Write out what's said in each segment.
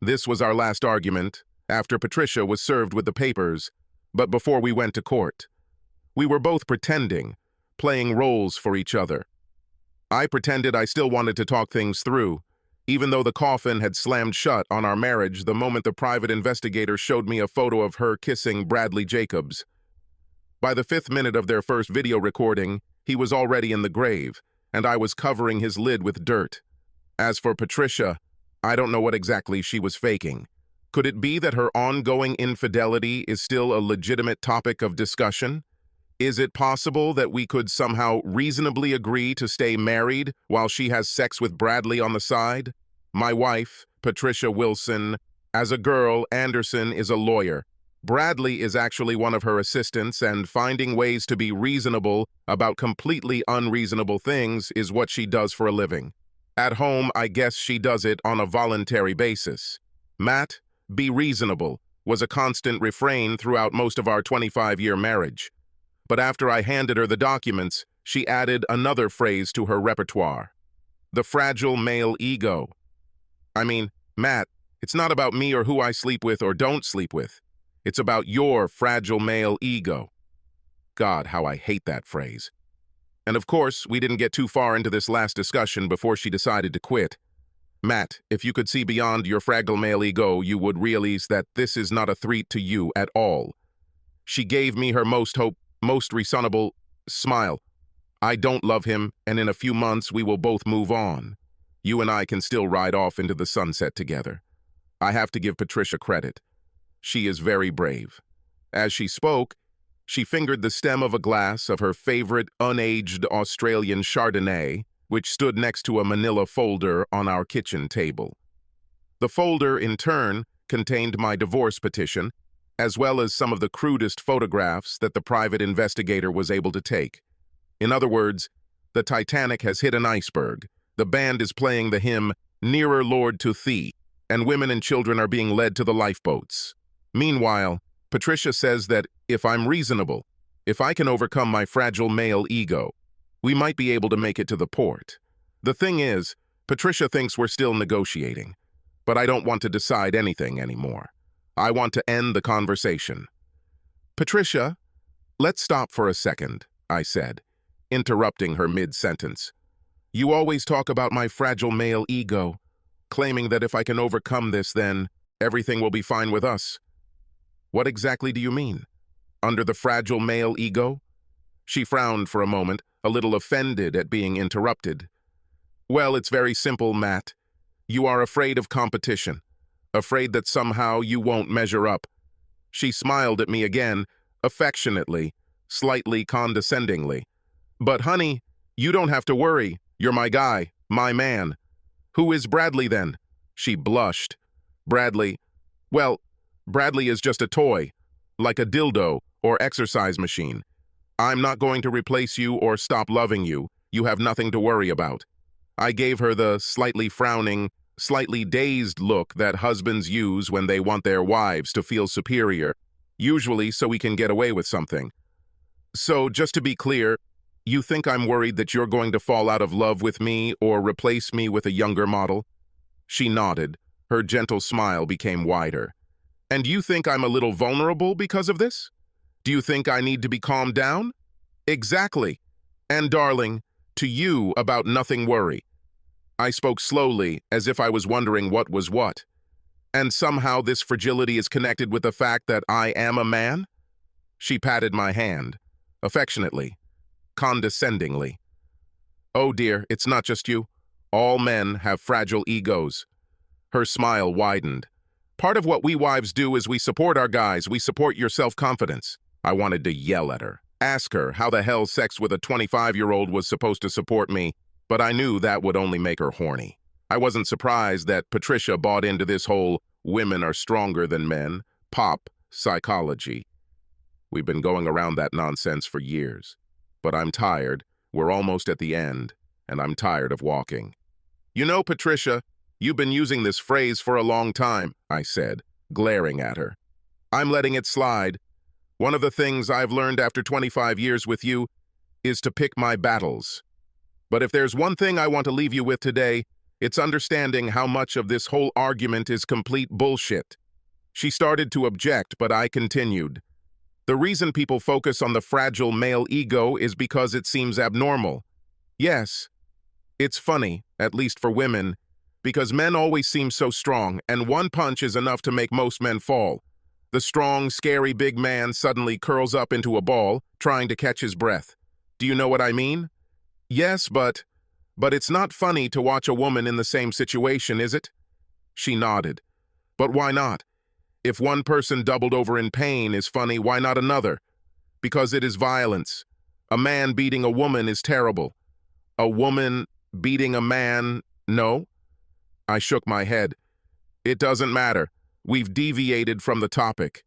This was our last argument, after Patricia was served with the papers, but before we went to court. We were both pretending, playing roles for each other. I pretended I still wanted to talk things through, even though the coffin had slammed shut on our marriage the moment the private investigator showed me a photo of her kissing Bradley Jacobs. By the 5th minute of their first video recording, he was already in the grave, and I was covering his lid with dirt. As for Patricia, I don't know what exactly she was faking. Could it be that her ongoing infidelity is still a legitimate topic of discussion? Is it possible that we could somehow reasonably agree to stay married while she has sex with Bradley on the side? My wife, Patricia Wilson, as a girl, Anderson is a lawyer. Bradley is actually one of her assistants, and finding ways to be reasonable about completely unreasonable things is what she does for a living. At home, I guess she does it on a voluntary basis. Matt, be reasonable, was a constant refrain throughout most of our 25-year marriage. But after I handed her the documents, she added another phrase to her repertoire. The fragile male ego. I mean, Matt, it's not about me or who I sleep with or don't sleep with. It's about your fragile male ego. God, how I hate that phrase. And of course, we didn't get too far into this last discussion before she decided to quit. Matt, if you could see beyond your fragile male ego, you would realize that this is not a threat to you at all. She gave me her most reasonable smile. I don't love him, and in a few months we will both move on. You and I can still ride off into the sunset together. I have to give Patricia credit. She is very brave. As she spoke, she fingered the stem of a glass of her favorite unaged Australian Chardonnay, which stood next to a manila folder on our kitchen table. The folder, in turn, contained my divorce petition, as well as some of the crudest photographs that the private investigator was able to take. In other words, the Titanic has hit an iceberg, the band is playing the hymn, Nearer Lord to Thee, and women and children are being led to the lifeboats. Meanwhile, Patricia says that if I'm reasonable, if I can overcome my fragile male ego, we might be able to make it to the port. The thing is, Patricia thinks we're still negotiating, but I don't want to decide anything anymore. I want to end the conversation. Patricia, let's stop for a second, I said, interrupting her mid-sentence. You always talk about my fragile male ego, claiming that if I can overcome this, then everything will be fine with us. What exactly do you mean? Under the fragile male ego? She frowned for a moment, a little offended at being interrupted. Well, it's very simple, Matt. You are afraid of competition, afraid that somehow you won't measure up. She smiled at me again, affectionately, slightly condescendingly. But honey, you don't have to worry. You're my guy, my man. Who is Bradley then? She blushed. Bradley is just a toy, like a dildo or exercise machine. I'm not going to replace you or stop loving you. You have nothing to worry about. I gave her the slightly frowning, slightly dazed look that husbands use when they want their wives to feel superior, usually so we can get away with something. So, just to be clear, you think I'm worried that you're going to fall out of love with me or replace me with a younger model? She nodded. Her gentle smile became wider. And you think I'm a little vulnerable because of this? Do you think I need to be calmed down? Exactly. And darling, to you about nothing worry. I spoke slowly, as if I was wondering what was what. And somehow this fragility is connected with the fact that I am a man? She patted my hand, affectionately, condescendingly. Oh dear, it's not just you. All men have fragile egos. Her smile widened. Part of what we wives do is we support our guys, we support your self-confidence. I wanted to yell at her, ask her how the hell sex with a 25-year-old was supposed to support me, but I knew that would only make her horny. I wasn't surprised that Patricia bought into this whole women are stronger than men, pop psychology. We've been going around that nonsense for years. But I'm tired, we're almost at the end, and I'm tired of walking. You know, Patricia, you've been using this phrase for a long time, I said, glaring at her. I'm letting it slide. One of the things I've learned after 25 years with you is to pick my battles. But if there's one thing I want to leave you with today, It's understanding how much of this whole argument is complete bullshit. She started to object, but I continued. The reason people focus on the fragile male ego is because it seems abnormal. Yes, it's funny, at least for women, because men always seem so strong, and one punch is enough to make most men fall. The strong, scary big man suddenly curls up into a ball, trying to catch his breath. Do you know what I mean? Yes, but it's not funny to watch a woman in the same situation, is it? She nodded. But why not? If one person doubled over in pain is funny, why not another? Because it is violence. A man beating a woman is terrible. A woman beating a man, no? I shook my head. It doesn't matter. We've deviated from the topic.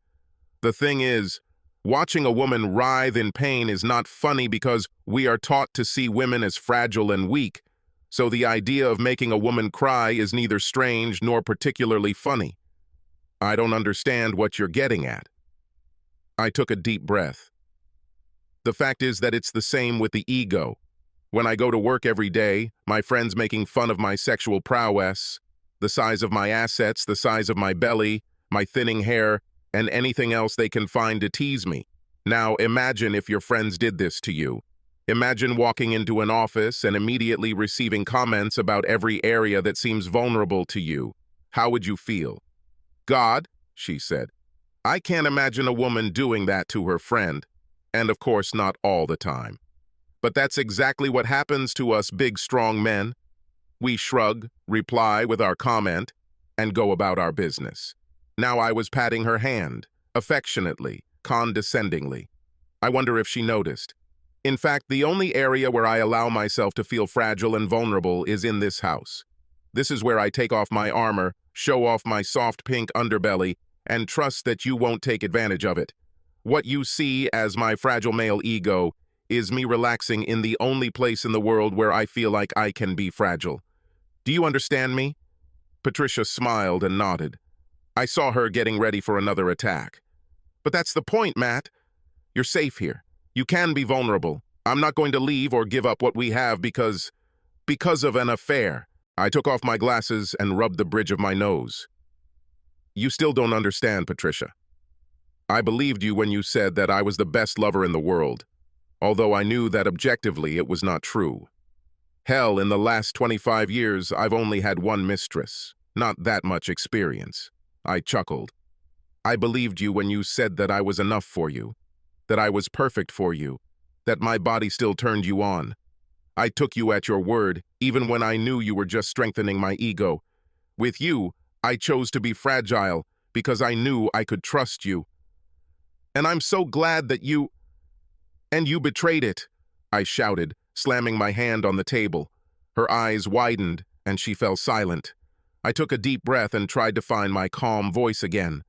The thing is, watching a woman writhe in pain is not funny because we are taught to see women as fragile and weak, so the idea of making a woman cry is neither strange nor particularly funny. I don't understand what you're getting at. I took a deep breath. The fact is that it's the same with the ego. When I go to work every day, my friends making fun of my sexual prowess, the size of my assets, the size of my belly, my thinning hair, and anything else they can find to tease me. Now, imagine if your friends did this to you. Imagine walking into an office and immediately receiving comments about every area that seems vulnerable to you. How would you feel? God, she said, I can't imagine a woman doing that to her friend. And of course, not all the time. But that's exactly what happens to us big, strong men. We shrug, reply with our comment, and go about our business. Now I was patting her hand, affectionately, condescendingly. I wonder if she noticed. In fact, the only area where I allow myself to feel fragile and vulnerable is in this house. This is where I take off my armor, show off my soft pink underbelly, and trust that you won't take advantage of it. What you see as my fragile male ego is me relaxing in the only place in the world where I feel like I can be fragile. Do you understand me? Patricia smiled and nodded. I saw her getting ready for another attack. But that's the point, Matt. You're safe here. You can be vulnerable. I'm not going to leave or give up what we have because of an affair. I took off my glasses and rubbed the bridge of my nose. You still don't understand, Patricia. I believed you when you said that I was the best lover in the world, although I knew that objectively it was not true. Hell, in the last 25 years, I've only had one mistress. Not that much experience. I chuckled. I believed you when you said that I was enough for you, that I was perfect for you, that my body still turned you on. I took you at your word, even when I knew you were just strengthening my ego. With you, I chose to be fragile because I knew I could trust you. And I'm so glad that you betrayed it, I shouted, slamming my hand on the table. Her eyes widened, and she fell silent. I took a deep breath and tried to find my calm voice again.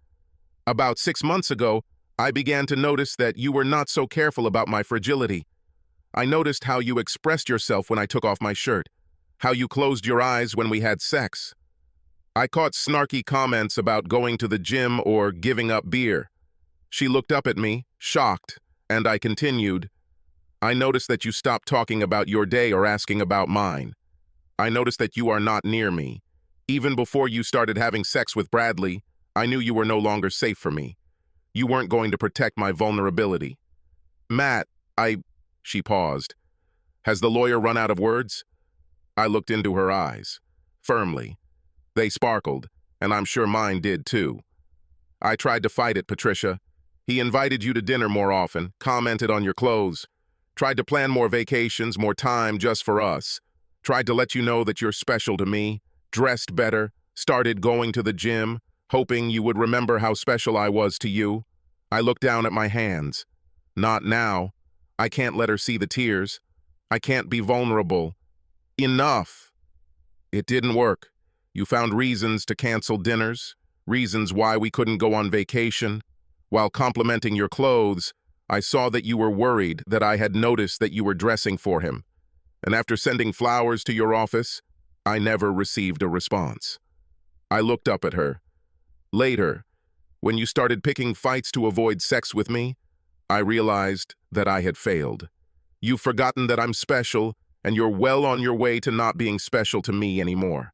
About 6 months ago, I began to notice that you were not so careful about my fragility. I noticed how you expressed yourself when I took off my shirt, how you closed your eyes when we had sex. I caught snarky comments about going to the gym or giving up beer. She looked up at me, shocked, and I continued. I noticed that you stopped talking about your day or asking about mine. I noticed that you are not near me. Even before you started having sex with Bradley, I knew you were no longer safe for me. You weren't going to protect my vulnerability. Matt, She paused. Has the lawyer run out of words? I looked into her eyes, firmly. They sparkled, and I'm sure mine did too. I tried to fight it, Patricia. He invited you to dinner more often, commented on your clothes, tried to plan more vacations, more time just for us, tried to let you know that you're special to me, dressed better, started going to the gym, hoping you would remember how special I was to you. I looked down at my hands. Not now. I can't let her see the tears. I can't be vulnerable. Enough. It didn't work. You found reasons to cancel dinners, reasons why we couldn't go on vacation. While complimenting your clothes, I saw that you were worried that I had noticed that you were dressing for him. And after sending flowers to your office, I never received a response. I looked up at her. Later, when you started picking fights to avoid sex with me, I realized that I had failed. You've forgotten that I'm special, and you're well on your way to not being special to me anymore.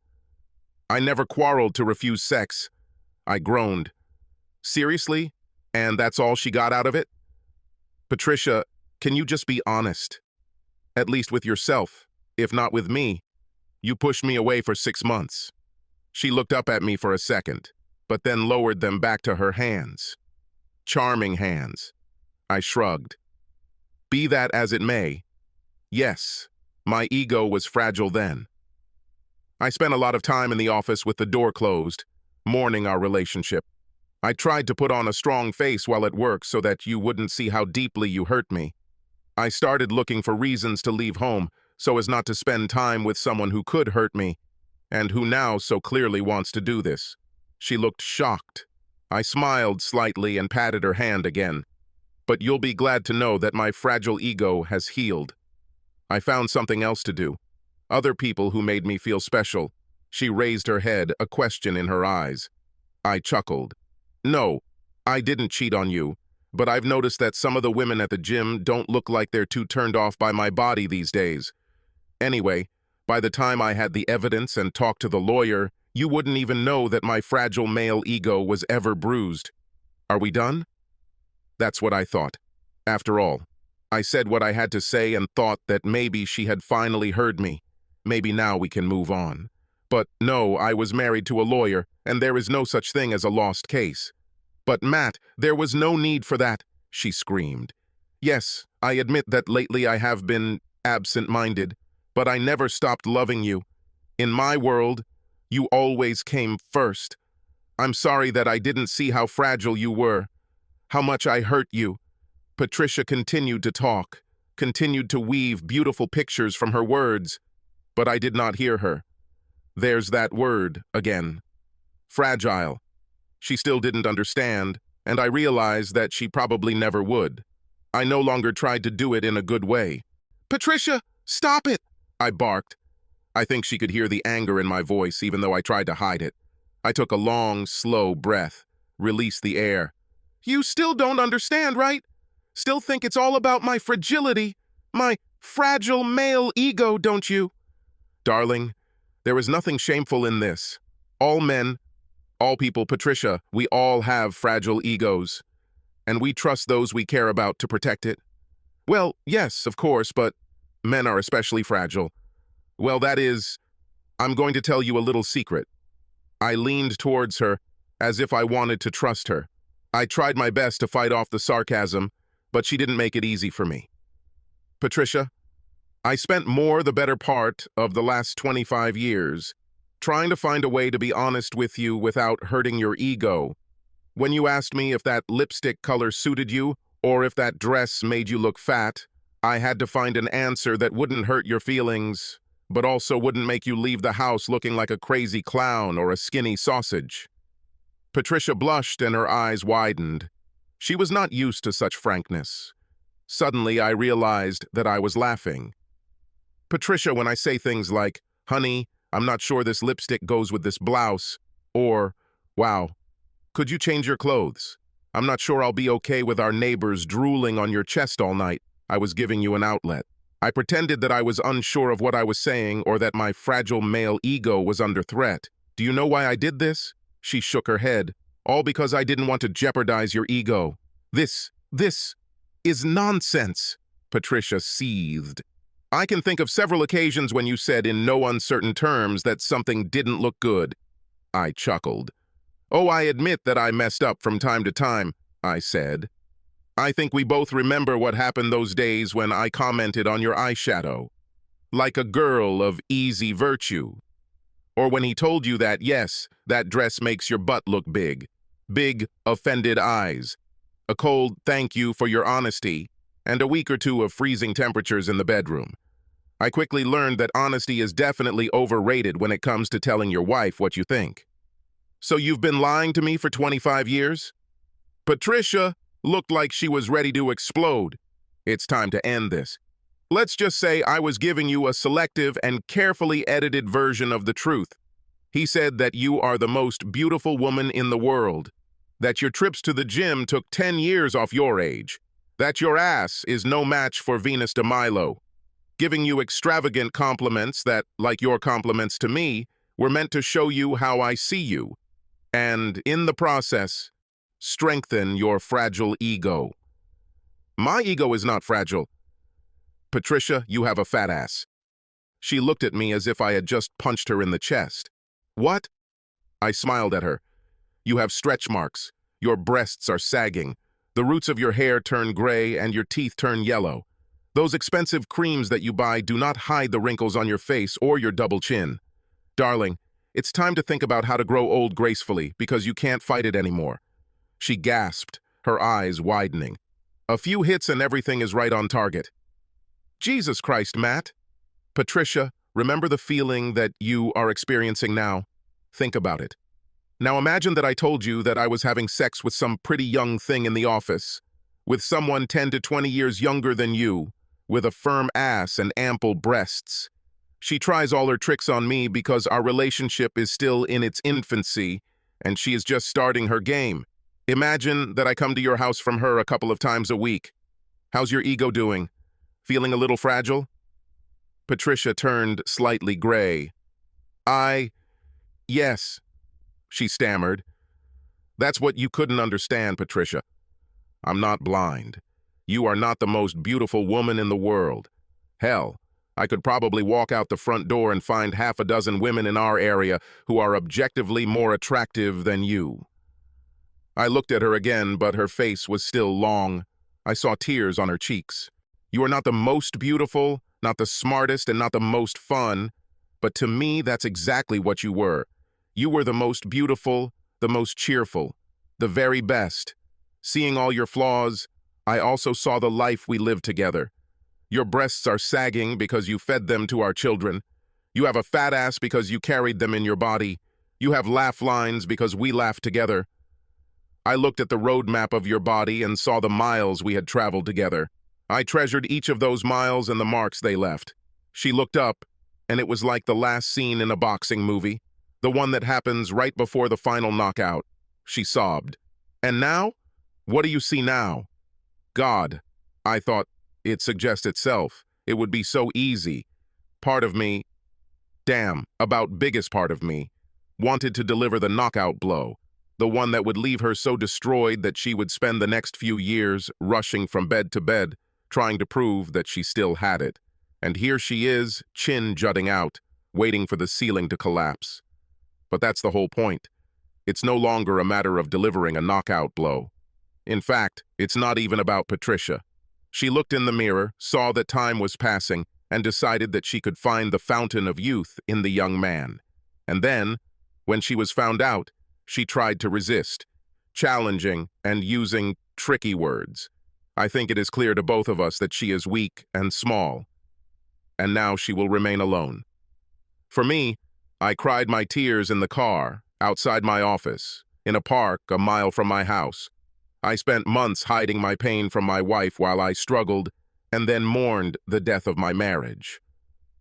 I never quarreled to refuse sex. I groaned. Seriously? And that's all she got out of it? Patricia, can you just be honest? At least with yourself, if not with me. You pushed me away for 6 months. She looked up at me for a second, but then lowered them back to her hands. Charming hands. I shrugged. Be that as it may, yes, my ego was fragile then. I spent a lot of time in the office with the door closed, mourning our relationship. I tried to put on a strong face while at work so that you wouldn't see how deeply you hurt me. I started looking for reasons to leave home so as not to spend time with someone who could hurt me, and who now so clearly wants to do this. She looked shocked. I smiled slightly and patted her hand again. But you'll be glad to know that my fragile ego has healed. I found something else to do. Other people who made me feel special. She raised her head, a question in her eyes. I chuckled. No, I didn't cheat on you, but I've noticed that some of the women at the gym don't look like they're too turned off by my body these days. Anyway, by the time I had the evidence and talked to the lawyer, you wouldn't even know that my fragile male ego was ever bruised. Are we done? That's what I thought. After all, I said what I had to say and thought that maybe she had finally heard me. Maybe now we can move on. But no, I was married to a lawyer, and there is no such thing as a lost case. But Matt, there was no need for that, she screamed. Yes, I admit that lately I have been absent-minded, but I never stopped loving you. In my world, you always came first. I'm sorry that I didn't see how fragile you were, how much I hurt you. Patricia continued to talk, continued to weave beautiful pictures from her words, but I did not hear her. There's that word again. Fragile. She still didn't understand, and I realized that she probably never would. I no longer tried to do it in a good way. Patricia, stop it! I barked. I think she could hear the anger in my voice, even though I tried to hide it. I took a long, slow breath, released the air. You still don't understand, right? Still think it's all about my fragility, my fragile male ego, don't you? Darling, there is nothing shameful in this. All men, all people, Patricia, we all have fragile egos, and we trust those we care about to protect it. Well, yes, of course, but men are especially fragile. Well, that is, I'm going to tell you a little secret. I leaned towards her as if I wanted to trust her. I tried my best to fight off the sarcasm, but she didn't make it easy for me. Patricia, I spent the better part of the last 25 years trying to find a way to be honest with you without hurting your ego. When you asked me if that lipstick color suited you or if that dress made you look fat, I had to find an answer that wouldn't hurt your feelings, but also wouldn't make you leave the house looking like a crazy clown or a skinny sausage. Patricia blushed and her eyes widened. She was not used to such frankness. Suddenly, I realized that I was laughing. Patricia, when I say things like, honey, I'm not sure this lipstick goes with this blouse, or, wow, could you change your clothes? I'm not sure I'll be okay with our neighbors drooling on your chest all night. I was giving you an outlet. I pretended that I was unsure of what I was saying or that my fragile male ego was under threat. Do you know why I did this? She shook her head. All because I didn't want to jeopardize your ego. This is nonsense, Patricia seethed. I can think of several occasions when you said in no uncertain terms that something didn't look good. I chuckled. Oh, I admit that I messed up from time to time, I said. I think we both remember what happened those days when I commented on your eyeshadow. Like a girl of easy virtue. Or when he told you that, yes, that dress makes your butt look big. Big, offended eyes. A cold thank you for your honesty, and a week or two of freezing temperatures in the bedroom. I quickly learned that honesty is definitely overrated when it comes to telling your wife what you think. So you've been lying to me for 25 years? Patricia looked like she was ready to explode. It's time to end this. Let's just say I was giving you a selective and carefully edited version of the truth. He said that you are the most beautiful woman in the world, that your trips to the gym took 10 years off your age, that your ass is no match for Venus de Milo. giving you extravagant compliments that, like your compliments to me, were meant to show you how I see you, and, in the process, strengthen your fragile ego. My ego is not fragile. Patricia, you have a fat ass. She looked at me as if I had just punched her in the chest. What? I smiled at her. You have stretch marks. Your breasts are sagging. The roots of your hair turn gray and your teeth turn yellow. Those expensive creams that you buy do not hide the wrinkles on your face or your double chin. Darling, it's time to think about how to grow old gracefully because you can't fight it anymore. She gasped, her eyes widening. A few hits and everything is right on target. Jesus Christ, Matt. Patricia, remember the feeling that you are experiencing now? Think about it. Now imagine that I told you that I was having sex with some pretty young thing in the office, with someone 10 to 20 years younger than you, with a firm ass and ample breasts. She tries all her tricks on me because our relationship is still in its infancy, and she is just starting her game. Imagine that I come to your house from her a couple of times a week. How's your ego doing? Feeling a little fragile? Patricia turned slightly gray. Yes, she stammered. That's what you couldn't understand, Patricia. I'm not blind. You are not the most beautiful woman in the world. Hell, I could probably walk out the front door and find half a dozen women in our area who are objectively more attractive than you. I looked at her again, but her face was still long. I saw tears on her cheeks. You are not the most beautiful, not the smartest, and not the most fun, but to me, that's exactly what you were. You were the most beautiful, the most cheerful, the very best. Seeing all your flaws, I also saw the life we lived together. Your breasts are sagging because you fed them to our children. You have a fat ass because you carried them in your body. You have laugh lines because we laughed together. I looked at the road map of your body and saw the miles we had traveled together. I treasured each of those miles and the marks they left. She looked up, and it was like the last scene in a boxing movie, the one that happens right before the final knockout. She sobbed. And now? What do you see now? God. I thought, it suggests itself. It would be so easy. Part of me, about biggest part of me, wanted to deliver the knockout blow, the one that would leave her so destroyed that she would spend the next few years rushing from bed to bed, trying to prove that she still had it. And here she is, chin jutting out, waiting for the ceiling to collapse. But that's the whole point. It's no longer a matter of delivering a knockout blow. In fact, it's not even about Patricia. She looked in the mirror, saw that time was passing, and decided that she could find the fountain of youth in the young man. And then, when she was found out, she tried to resist, challenging and using tricky words. I think it is clear to both of us that she is weak and small, and now she will remain alone. For me, I cried my tears in the car, outside my office, in a park a mile from my house. I spent months hiding my pain from my wife while I struggled, and then mourned the death of my marriage.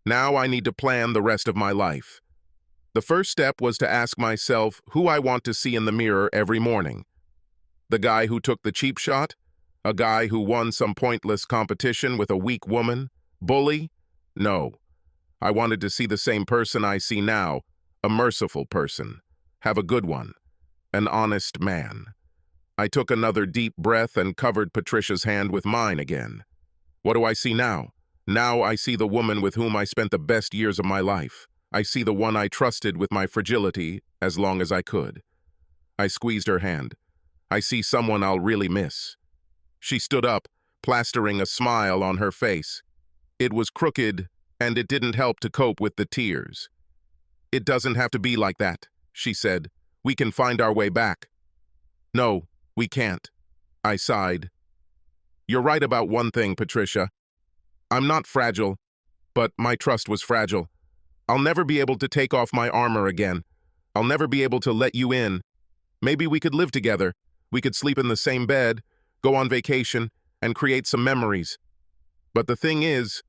Now I need to plan the rest of my life. The first step was to ask myself who I want to see in the mirror every morning. The guy who took the cheap shot? A guy who won some pointless competition with a weak woman? Bully? No. I wanted to see the same person I see now, a merciful person. Have a good one. An honest man. I took another deep breath and covered Patricia's hand with mine again. What do I see now? Now I see the woman with whom I spent the best years of my life. I see the one I trusted with my fragility as long as I could. I squeezed her hand. I see someone I'll really miss. She stood up, plastering a smile on her face. It was crooked, and it didn't help to cope with the tears. It doesn't have to be like that, she said. We can find our way back. No, we can't. I sighed. You're right about one thing, Patricia. I'm not fragile, but my trust was fragile. I'll never be able to take off my armor again. I'll never be able to let you in. Maybe we could live together. We could sleep in the same bed, go on vacation, and create some memories. But the thing is,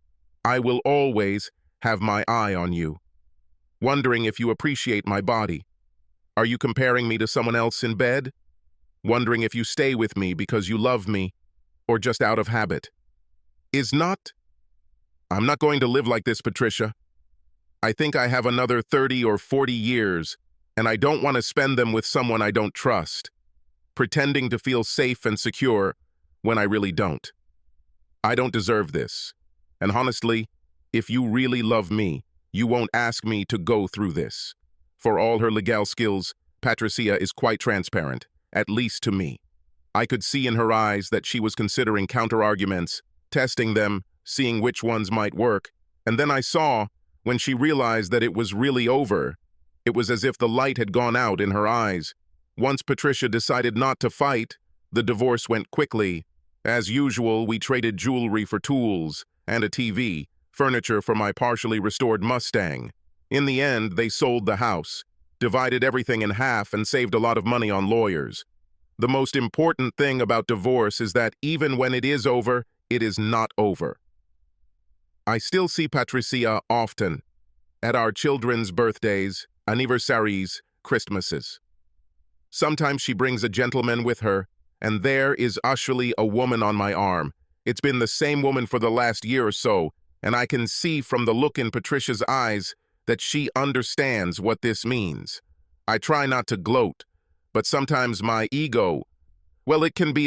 I will always have my eye on you, wondering if you appreciate my body. Are you comparing me to someone else in bed? Wondering if you stay with me because you love me, or just out of habit? Is not I'm not going to live like this, Patricia. I think I have another 30 or 40 years, and I don't want to spend them with someone I don't trust, pretending to feel safe and secure when I really don't. I don't deserve this. And honestly, if you really love me, you won't ask me to go through this. For all her legal skills, Patricia is quite transparent, at least to me. I could see in her eyes that she was considering counter-arguments, testing them, seeing which ones might work, and then I saw, when she realized that it was really over, it was as if the light had gone out in her eyes. Once Patricia decided not to fight, the divorce went quickly. As usual, we traded jewelry for tools, and a TV, furniture for my partially restored Mustang. In the end, they sold the house, divided everything in half, and saved a lot of money on lawyers. The most important thing about divorce is that even when it is over, it is not over. I still see Patricia often, at our children's birthdays, anniversaries, Christmases. Sometimes she brings a gentleman with her, and there is usually a woman on my arm. It's been the same woman for the last year or so, and I can see from the look in Patricia's eyes that she understands what this means. I try not to gloat, but sometimes my ego, well, it can be